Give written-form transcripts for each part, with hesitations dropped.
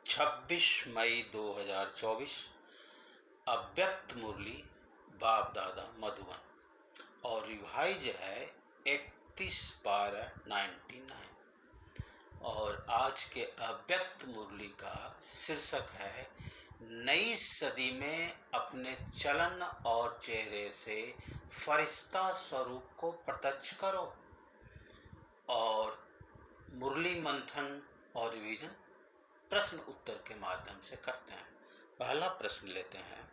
26 मई 2024 अव्यक्त मुरली बाप दादा मधुबन और रिवाइज है 31/12/99 और आज के अव्यक्त मुरली का शीर्षक है नई सदी में अपने चलन और चेहरे से फरिश्ता स्वरूप को प्रत्यक्ष करो। और मुरली मंथन और रिवीजन प्रश्न उत्तर के माध्यम से करते हैं। पहला प्रश्न लेते हैं,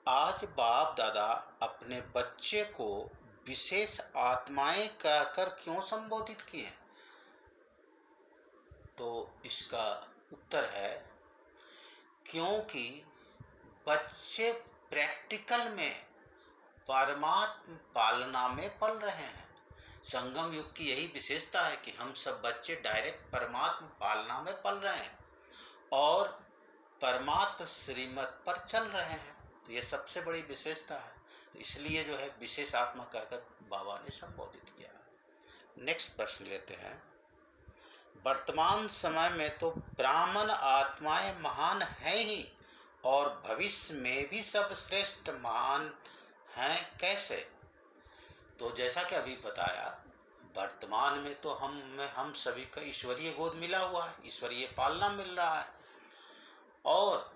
आज बाप दादा अपने बच्चे को विशेष आत्माएं कहकर क्यों संबोधित किए? तो इसका उत्तर है क्योंकि बच्चे प्रैक्टिकल में परमात्म पालना में पल रहे हैं। संगम युग की यही विशेषता है कि हम सब बच्चे डायरेक्ट परमात्म पालना में पल रहे हैं और परमात्म श्रीमत पर चल रहे हैं। तो यह सबसे बड़ी विशेषता है। तो इसलिए जो है विशेष आत्मा कहकर बाबा ने संबोधित किया। नेक्स्ट प्रश्न लेते हैं, वर्तमान समय में तो ब्राह्मण आत्माएं महान हैं ही और भविष्य में भी सब श्रेष्ठ महान हैं, कैसे? तो जैसा कि अभी बताया, वर्तमान में तो हम सभी का ईश्वरीय गोद मिला हुआ है, ईश्वरीय पालना मिल रहा है और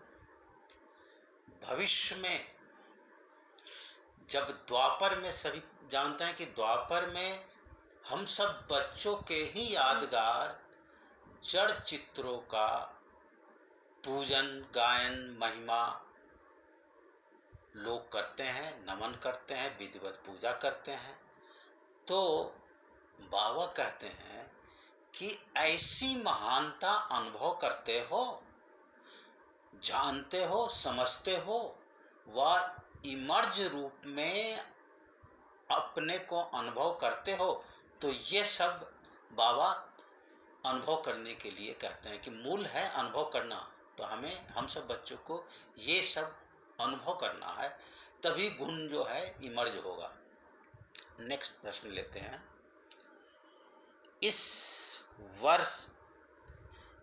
भविष्य में जब द्वापर में सभी जानते हैं कि द्वापर में हम सब बच्चों के ही यादगार जड़ चित्रों का पूजन गायन महिमा लोग करते हैं, नमन करते हैं, विधिवत पूजा करते हैं। तो बाबा कहते हैं कि ऐसी महानता अनुभव करते हो, जानते हो, समझते हो, वह इमर्ज रूप में अपने को अनुभव करते हो। तो ये सब बाबा अनुभव करने के लिए कहते हैं कि मूल है अनुभव करना। तो हम सब बच्चों को ये सब अनुभव करना है, तभी गुण जो है इमर्ज होगा। नेक्स्ट प्रश्न लेते हैं, इस वर्ष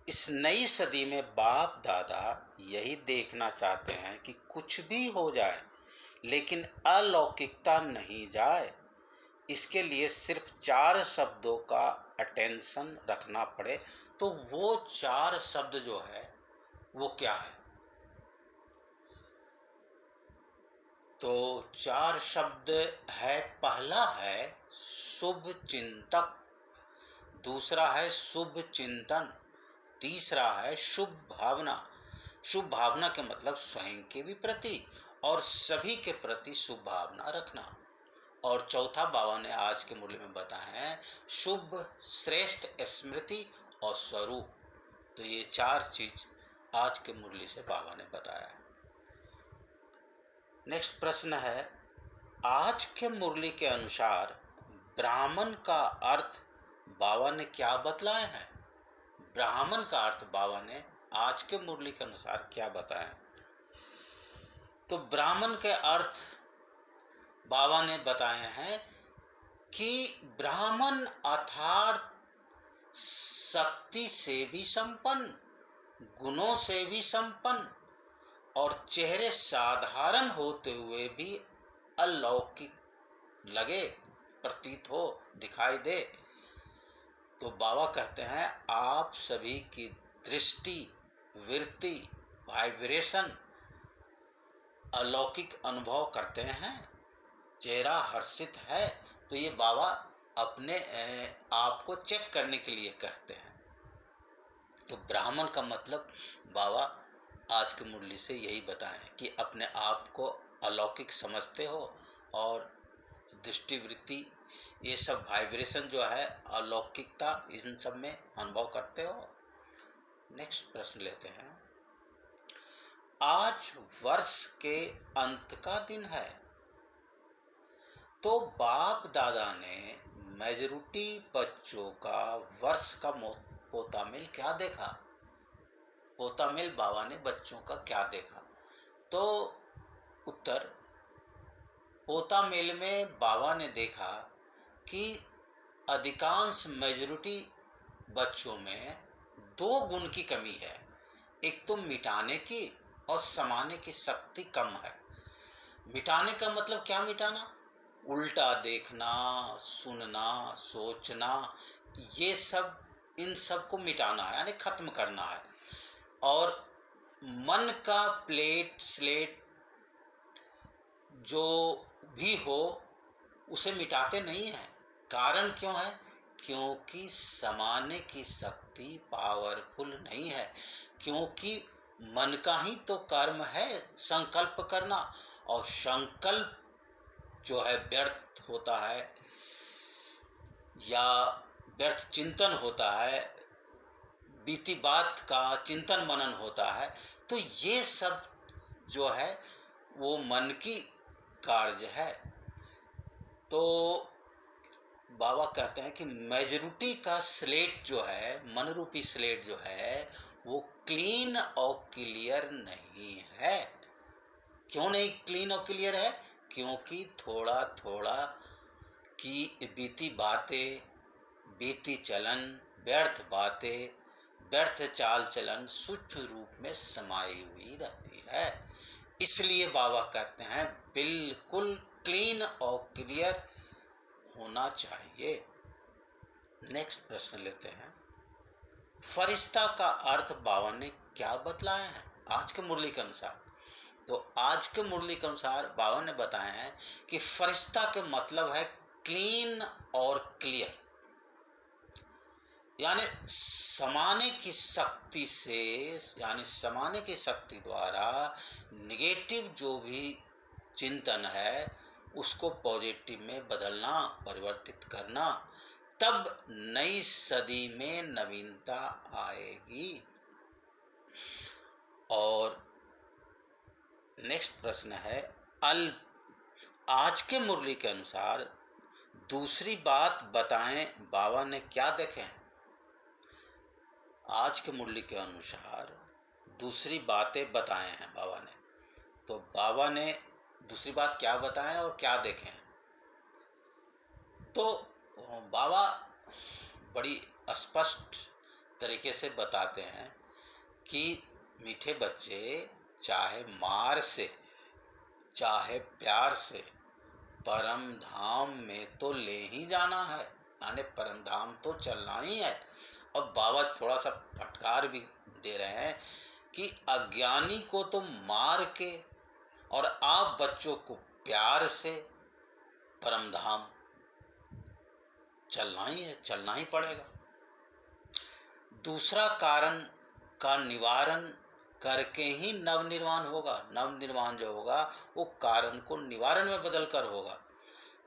इस नई सदी में बाप दादा यही देखना चाहते हैं कि कुछ भी हो जाए लेकिन अलौकिकता नहीं जाए। इसके लिए सिर्फ 4 शब्दों का अटेंशन रखना पड़े। तो वो 4 शब्द जो है वो क्या है? तो 4 शब्द है, पहला है शुभ चिंतक, दूसरा है शुभ चिंतन, तीसरा है शुभ भावना। शुभ भावना के मतलब स्वयं के भी प्रति और सभी के प्रति शुभ भावना रखना। और चौथा बाबा ने आज के मुरली में बताया है शुभ श्रेष्ठ स्मृति और स्वरूप। तो ये 4 चीज आज के मुरली से बाबा ने बताया है। नेक्स्ट प्रश्न है, आज के मुरली के अनुसार ब्राह्मण का अर्थ बाबा ने क्या बतलाए हैं? ब्राह्मण का अर्थ बाबा ने आज के मुरली के अनुसार क्या बताया? तो ब्राह्मण के अर्थ बाबा ने बताए हैं कि ब्राह्मण अर्थात शक्ति से भी संपन्न, गुणों से भी संपन्न और चेहरे साधारण होते हुए भी अलौकिक लगे, प्रतीत हो, दिखाई दे। तो बाबा कहते हैं आप सभी की दृष्टि, वृत्ति, वाइब्रेशन अलौकिक अनुभव करते हैं, चेहरा हर्षित है। तो ये बाबा अपने आप को चेक करने के लिए कहते हैं। तो ब्राह्मण का मतलब बाबा आज के मुरली से यही बताएं कि अपने आप को अलौकिक समझते हो और दृष्टि वृत्ति ये सब वाइब्रेशन जो है अलौकिकता इन सब में अनुभव करते हो। नेक्स्ट प्रश्न लेते हैं, आज वर्ष के अंत का दिन है तो बाप दादा ने मेजॉरिटी बच्चों का वर्ष का पोता मिल क्या देखा? पोता मिल बाबा ने बच्चों का क्या देखा? तो उत्तर, पोता मेल में बाबा ने देखा कि अधिकांश मेजॉरिटी बच्चों में 2 गुण की कमी है। एक तो मिटाने की और समाने की शक्ति कम है। मिटाने का मतलब क्या मिटाना? उल्टा देखना, सुनना, सोचना, ये सब, इन सब को मिटाना है, यानी खत्म करना है। और मन का प्लेट स्लेट जो भी हो उसे मिटाते नहीं हैं। कारण क्यों है? क्योंकि समाने की शक्ति पावरफुल नहीं है। क्योंकि मन का ही तो कर्म है संकल्प करना, और संकल्प जो है व्यर्थ होता है या व्यर्थ चिंतन होता है, बीती बात का चिंतन मनन होता है। तो ये सब जो है वो मन की कार्य है। तो बाबा कहते हैं कि मेजॉरिटी का स्लेट जो है, मन रूपी स्लेट जो है, वो क्लीन और क्लियर नहीं है। क्यों नहीं क्लीन और क्लियर है? क्योंकि थोड़ा थोड़ा की बीती बातें, बीती चलन, व्यर्थ बातें, व्यर्थ चाल चलन सूक्ष्म रूप में समाई हुई रहती है। इसलिए बाबा कहते हैं बिल्कुल क्लीन और क्लियर होना चाहिए। नेक्स्ट प्रश्न लेते हैं। फरिश्ता का अर्थ बाबा ने क्या बतलाया है आज के मुरली के अनुसार? तो आज के मुरली के अनुसार बाबा ने बताया है कि फरिश्ता के मतलब है क्लीन और क्लियर, यानी समाने की शक्ति से, यानी समाने की शक्ति द्वारा नेगेटिव जो भी चिंतन है उसको पॉजिटिव में बदलना, परिवर्तित करना, तब नई सदी में नवीनता आएगी। और नेक्स्ट प्रश्न है, आज के मुरली के अनुसार दूसरी बात बताएं, बाबा ने क्या देखे? आज के मुरली के अनुसार दूसरी बातें बताए हैं बाबा ने। तो बाबा ने दूसरी बात क्या बताएं और क्या देखे हैं? तो बाबा बड़ी स्पष्ट तरीके से बताते हैं कि मीठे बच्चे चाहे मार से चाहे प्यार से परम धाम में तो ले ही जाना है, यानी परम धाम तो चलना ही है। और बाबा थोड़ा सा फटकार भी दे रहे हैं कि अज्ञानी को तो मार के और आप बच्चों को प्यार से परम धाम चलना ही है, चलना ही पड़ेगा। दूसरा कारण का निवारण करके ही नवनिर्वाण होगा। नवनिर्वाण जो होगा वो कारण को निवारण में बदल कर होगा।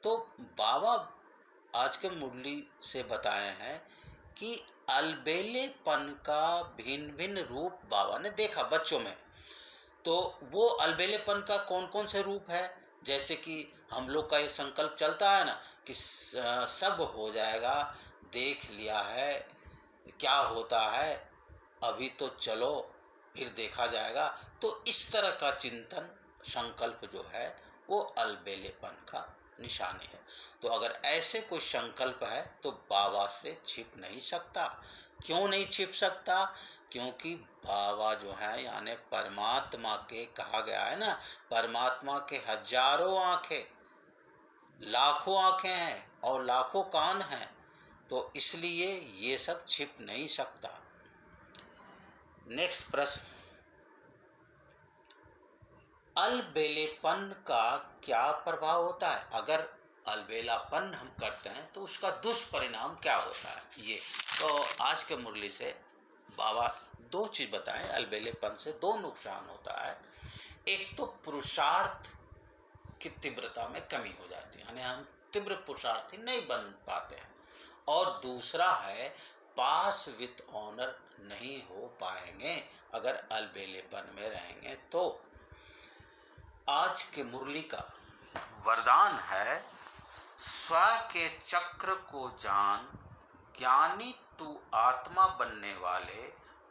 तो बाबा आज के मुरली से बताए हैं कि अलबेलेपन का भिन्न भिन्न रूप बाबा ने देखा बच्चों में। तो वो अलबेलेपन का कौन कौन से रूप है? जैसे कि हम लोग का ये संकल्प चलता है ना कि सब हो जाएगा, देख लिया है क्या होता है, अभी तो चलो फिर देखा जाएगा। तो इस तरह का चिंतन संकल्प जो है वो अलबेलेपन का निशानी है। तो अगर ऐसे कोई संकल्प है तो बाबा से छिप नहीं सकता। क्यों नहीं छिप सकता? क्योंकि बाबा जो है यानी परमात्मा के, कहा गया है ना, परमात्मा के हजारों आंखें, लाखों आंखें हैं और लाखों कान हैं। तो इसलिए ये सब छिप नहीं सकता। नेक्स्ट प्रश्न, अलबेलेपन का क्या प्रभाव होता है? अगर अलबेलापन हम करते हैं तो उसका दुष्परिणाम क्या होता है? ये तो आज के मुरली से बाबा दो चीज बताएं। अलबेलेपन से दो नुकसान होता है। एक तो पुरुषार्थ की तीव्रता में कमी हो जाती है, यानी हम तीव्र पुरुषार्थी नहीं बन पाते हैं। और दूसरा है पास विथ ऑनर नहीं हो पाएंगे अगर अलबेलेपन में रहेंगे। तो आज के मुरली का वरदान है, स्व के चक्र को जान, ज्ञानी तू आत्मा बनने वाले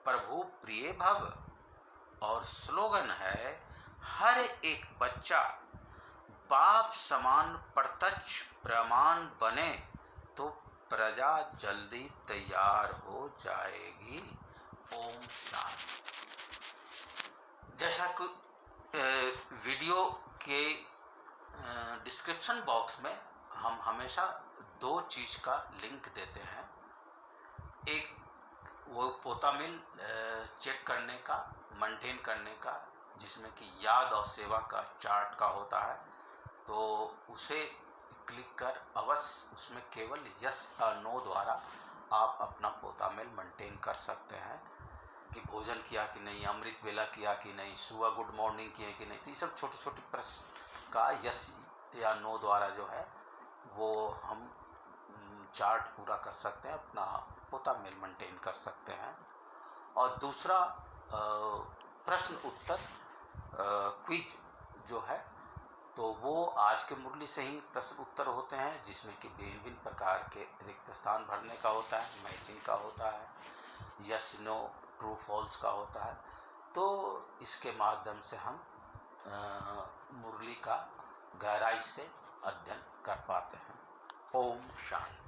प्रभु प्रिय भव। और स्लोगन है, हर एक बच्चा बाप समान प्रत्यक्ष प्रमाण बने तो प्रजा जल्दी तैयार हो जाएगी। ओम शांति। वीडियो के डिस्क्रिप्शन बॉक्स में हम हमेशा 2 चीज़ का लिंक देते हैं। एक वो पोता मिल चेक करने का, मेंटेन करने का, जिसमें कि याद और सेवा का चार्ट का होता है, तो उसे क्लिक कर अवश्य उसमें केवल यस और नो द्वारा आप अपना पोता मिल मेंटेन कर सकते हैं कि भोजन किया कि नहीं, अमृत वेला किया कि नहीं, सुबह गुड मॉर्निंग किए कि नहीं। तो ये सब छोटे छोटे प्रश्न का यस या नो द्वारा जो है वो हम चार्ट पूरा कर सकते हैं, अपना पोता मिल मेंटेन कर सकते हैं। और दूसरा प्रश्न उत्तर क्विज जो है, तो वो आज के मुरली से ही प्रश्न उत्तर होते हैं, जिसमें कि भिन्न भिन्न प्रकार के रिक्त स्थान भरने का होता है, मैचिंग का होता है, यस नो ट्रू फॉल्स का होता है। तो इसके माध्यम से हम मुरली का गहराई से अध्ययन कर पाते हैं। ओम शांति।